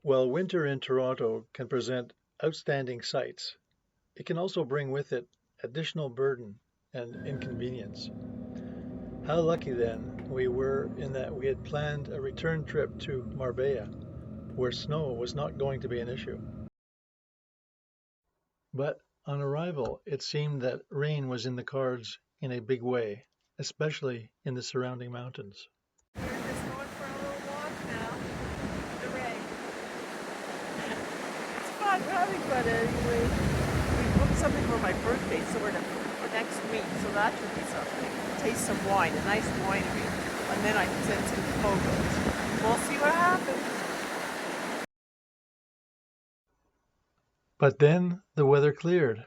While winter in Toronto can present outstanding sights, it can also bring with it additional burden and inconvenience. How lucky then we were in that we had planned a return trip to Marbella, where snow was not going to be an issue. But on arrival, it seemed that rain was in the cards in a big way, especially in the surrounding mountains. We're just going for a little walk now. The rain. It's fun. We're having fun anyway. We booked something for my birthday, so we're for next week. So that should be something. Taste some wine, a nice winery, and then I can send some photos. We'll see what happens. But then the weather cleared.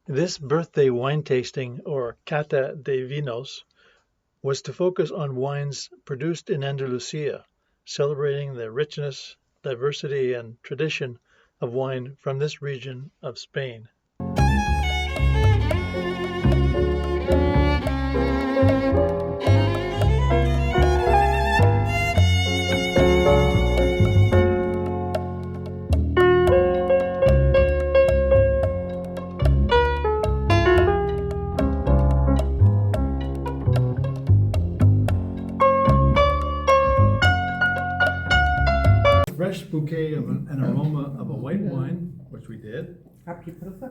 This birthday wine tasting, or Cata de Vinos, was to focus on wines produced in Andalusia, celebrating the richness, diversity, and tradition of wine from this region of Spain. Fresh bouquet of an aroma of a white wine, which we did,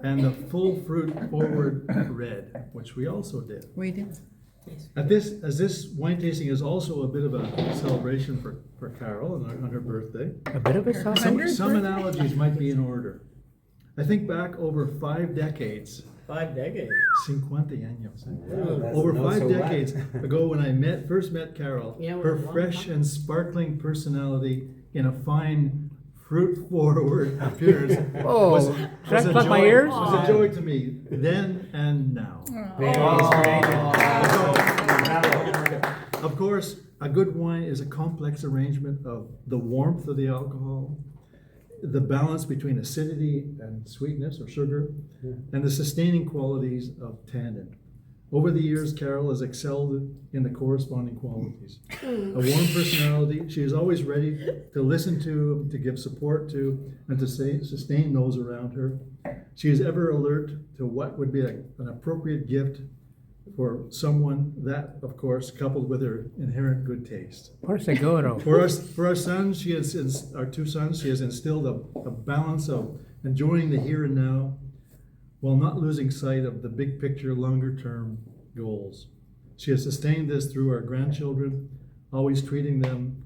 and a full fruit forward red, which we also did. We did. As this wine tasting is also a bit of a celebration for Carol on her birthday, A bit of a celebration. some analogies might be in order. I think back over 5 decades, 5 decades. 50 años, Wow, that's over not 5 so decades bad. ago when I first met Carol, Yeah, her well, long fresh time. and sparkling personality in a fine fruit-forward appearance Oh, was, should I was a plug my joy- ears? was a joy to me then and now. Of course, a good wine is a complex arrangement of the warmth of the alcohol, the balance between acidity and sweetness or sugar, and the sustaining qualities of tannin. Over the years, Carol has excelled in the corresponding qualities. A warm personality, she is always ready to listen to give support to, and to sustain those around her. She is ever alert to what would be an appropriate gift for someone, that, of course, coupled with her inherent good taste. Por seguro. For our sons, our 2 sons, she has instilled a balance of enjoying the here and now, while not losing sight of the big picture, longer term goals. She has sustained this through our grandchildren, always treating them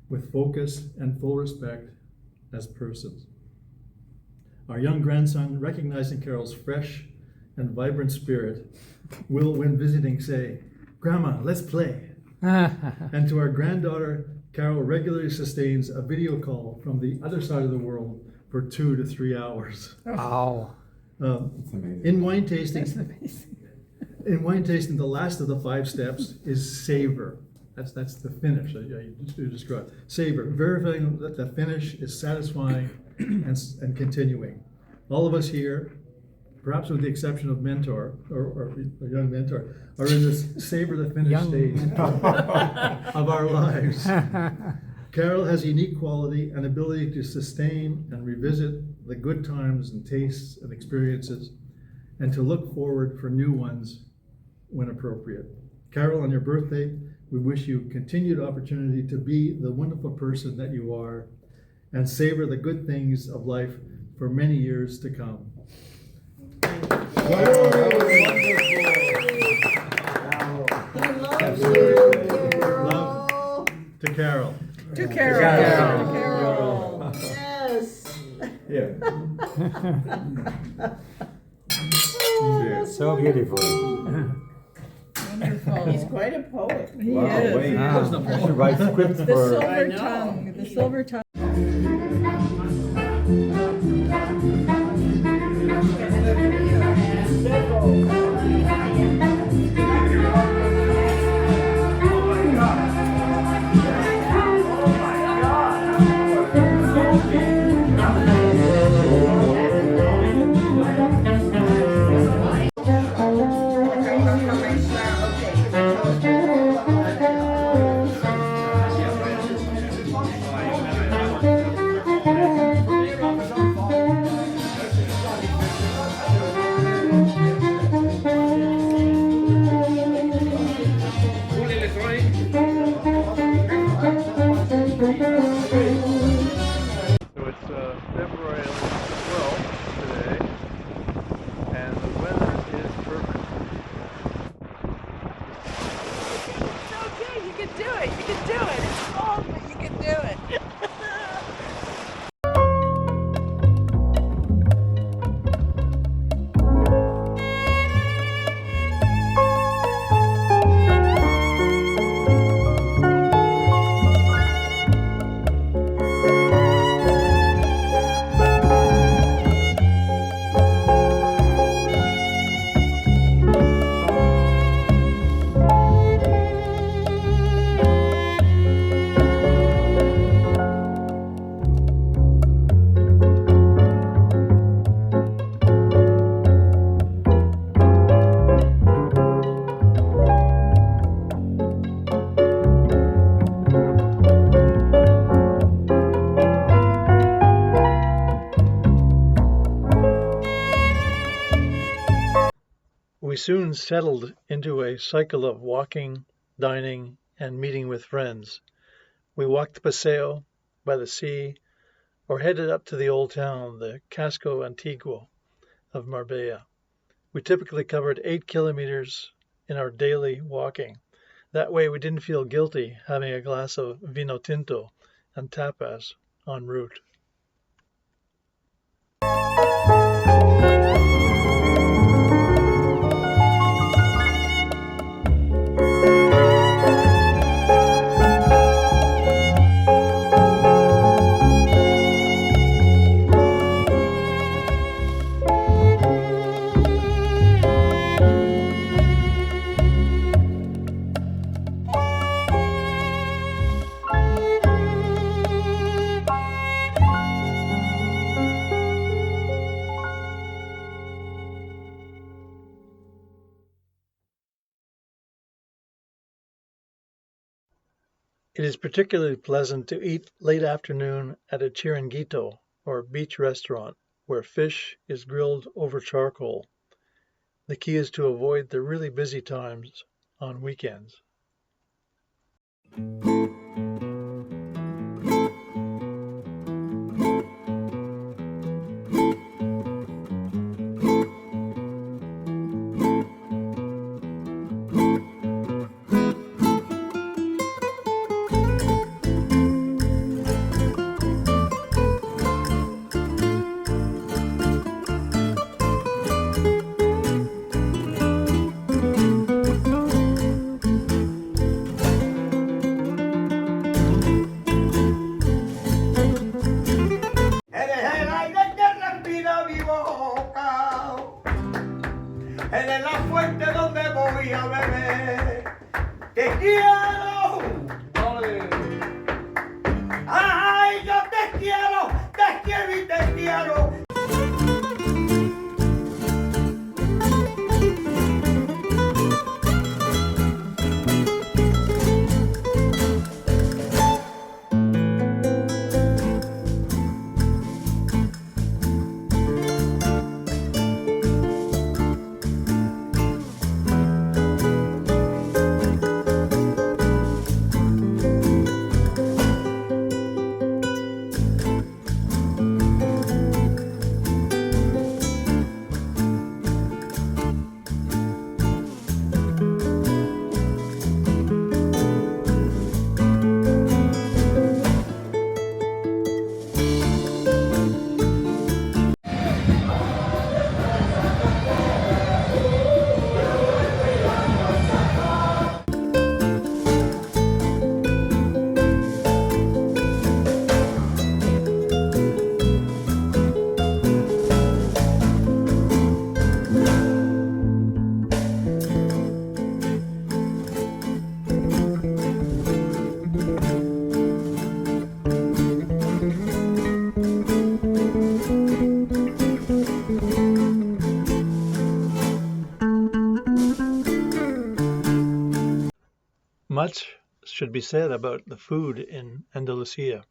with focus and full respect as persons. Our young grandson, recognizing Carol's fresh and vibrant spirit, will, when visiting, say, "Grandma, let's play." And to our granddaughter, Carol regularly sustains a video call from the other side of the world for 2 to 3 hours. Wow. It's amazing. In wine tasting, the last of the 5 steps is savor. That's the finish that you described. Savor, verifying that the finish is satisfying and continuing. All of us here, perhaps with the exception of mentor or a young mentor, are in this savor the finish Young stage of our lives. Carol has a unique quality and ability to sustain and revisit the good times and tastes and experiences, and to look forward for new ones when appropriate. Carol, on your birthday, we wish you continued opportunity to be the wonderful person that you are and savor the good things of life for many years to come. Love to Carol. To Carol. Carol. To Carol. Yes. Yeah. Oh, that's So beautiful. wonderful. He's quite quite a poet. He Wow, is. wait. Wow. I should write scripts The for. silver know. tongue. The silver tongue. So it's February 12th today, and the weather is perfect. It's okay. You can do it. You can do it. It's cold, but you can do it. We soon settled into a cycle of walking, dining, and meeting with friends. We walked the Paseo by the sea or headed up to the old town, the Casco Antiguo of Marbella. We typically covered 8 kilometers in our daily walking. That way we didn't feel guilty having a glass of vino tinto and tapas en route. It is particularly pleasant to eat late afternoon at a chiringuito or beach restaurant where fish is grilled over charcoal. The key is to avoid the really busy times on weekends. Eres el aire que respira mi boca, eres la fuente donde voy a beber. Te quiero, ay, yo te quiero y te quiero. Much should be said about the food in Andalusia.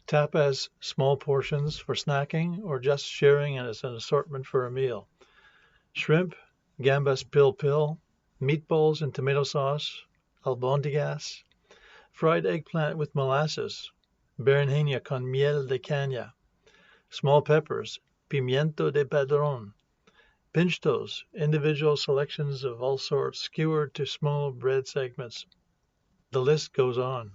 Tapas, small portions for snacking or just sharing as an assortment for a meal. Shrimp, gambas pil, meatballs and tomato sauce, albondigas, fried eggplant with molasses, berenjena con miel de caña, small peppers, pimiento de padrón, pinchos, individual selections of all sorts skewered to small bread segments. The list goes on.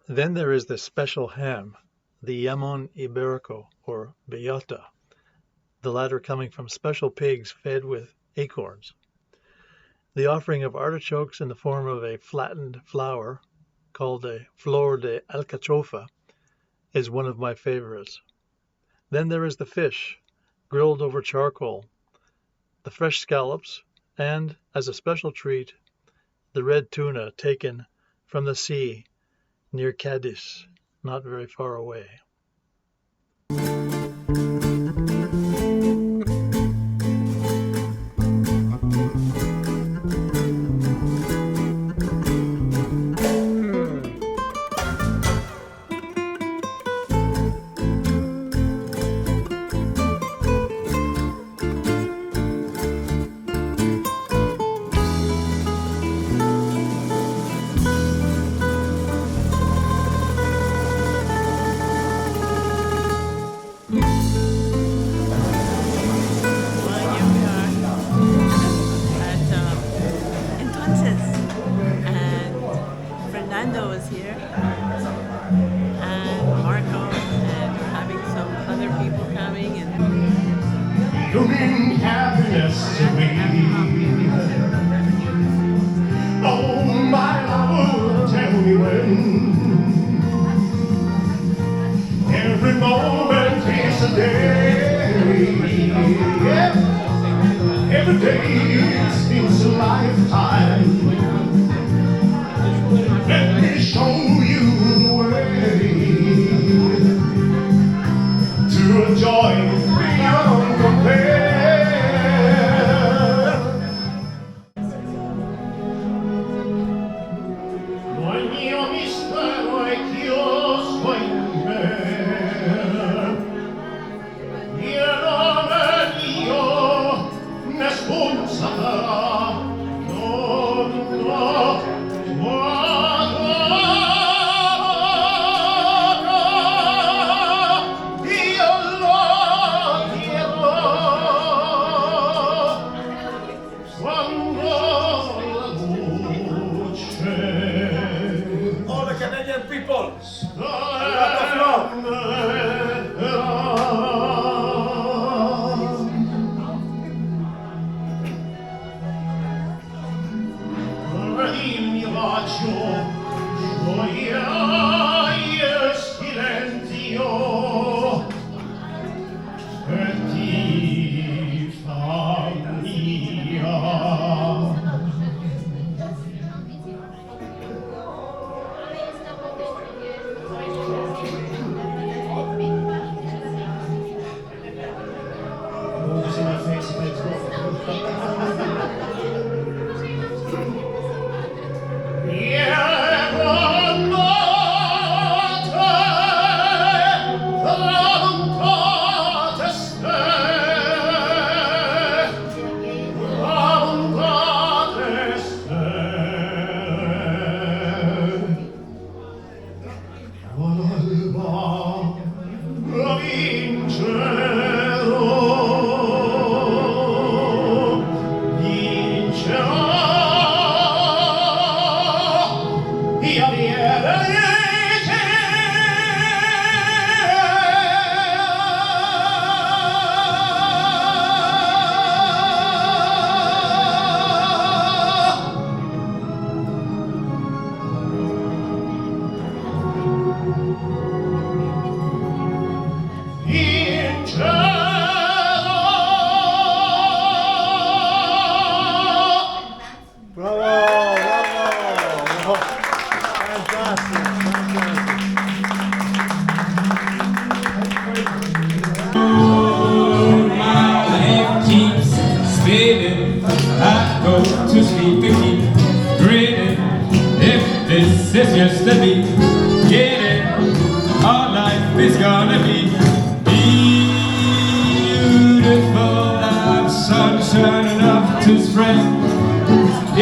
Then there is the special ham, the jamón ibérico, or bellota, the latter coming from special pigs fed with acorns. The offering of artichokes in the form of a flattened flower, called a flor de alcachofa, is one of my favorites. Then there is the fish, grilled over charcoal, the fresh scallops, and, as a special treat, the red tuna taken from the sea near Cadiz, not very far away. Well, here we are at Entonces, and Fernando is here, and Marco, and we're having some other people coming, and You mean happiness to me. Oh, my love, tell me when. Every moment is a day. Yeah. Every day seems a lifetime. Let me show you the way to a joy beyond compare. No il mio mistero è chiuso in me. Il nome mio nessun saprà, non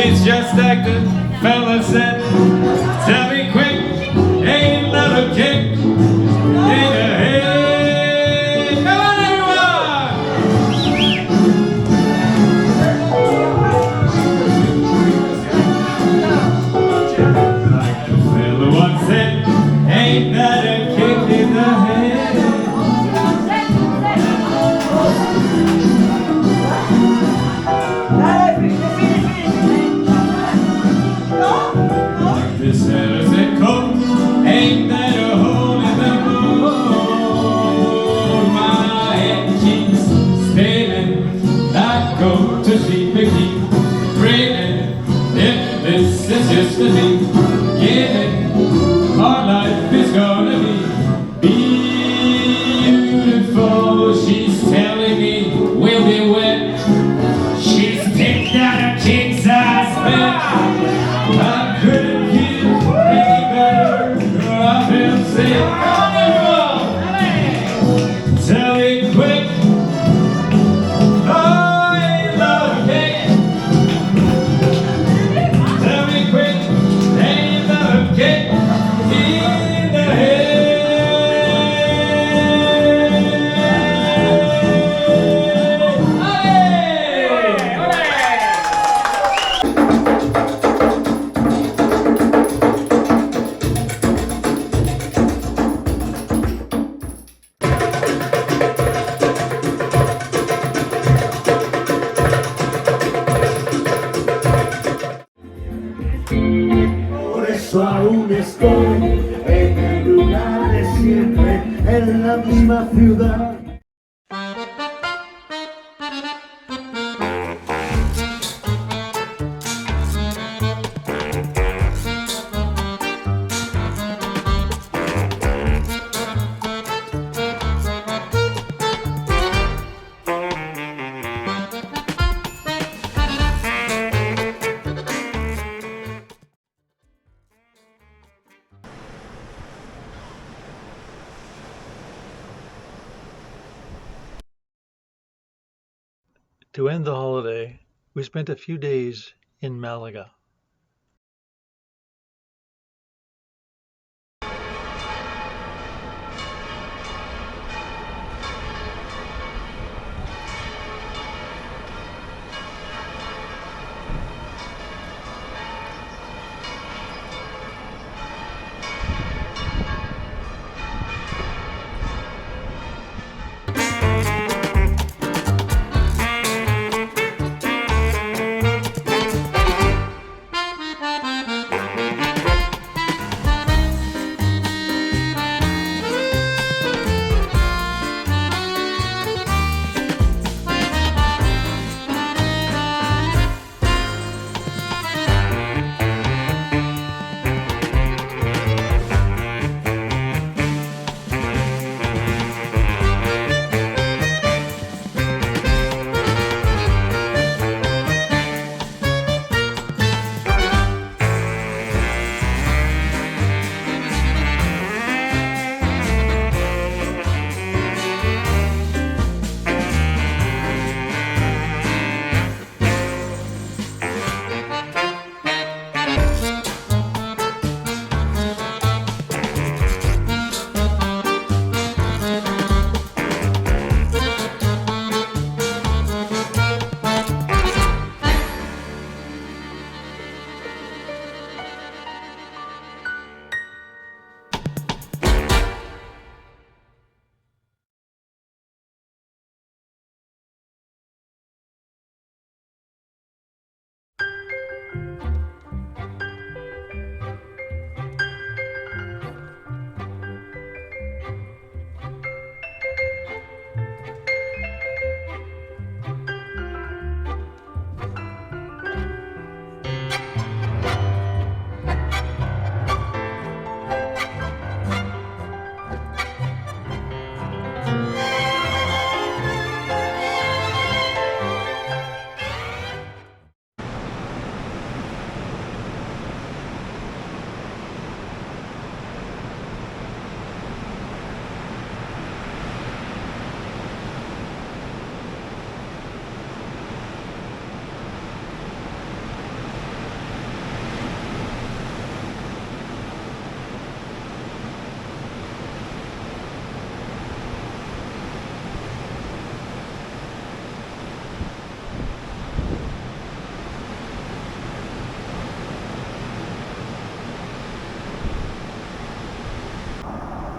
It's just like the fella said, tell me quick, ain't that a kick in the head? Come on everyone! Like the fella once said, ain't that a kick in the head? This fella said, coat, ain't that a hole in the moon? My head keeps spinning, I go to sleep and keep dreaming. If this is just a thing, giving, our life is gonna be beautiful. She's telling me we'll be wet. She's picked out a king size bed. I couldn't get any better. I feel sick. Tell me quick. Oh, ain't love a cake. Tell me quick. Ain't love a cake in the head. Por eso aún estoy en el lugar de siempre, en la misma ciudad. To end the holiday, we spent a few days in Malaga.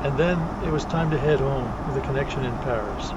And then it was time to head home with a connection in Paris.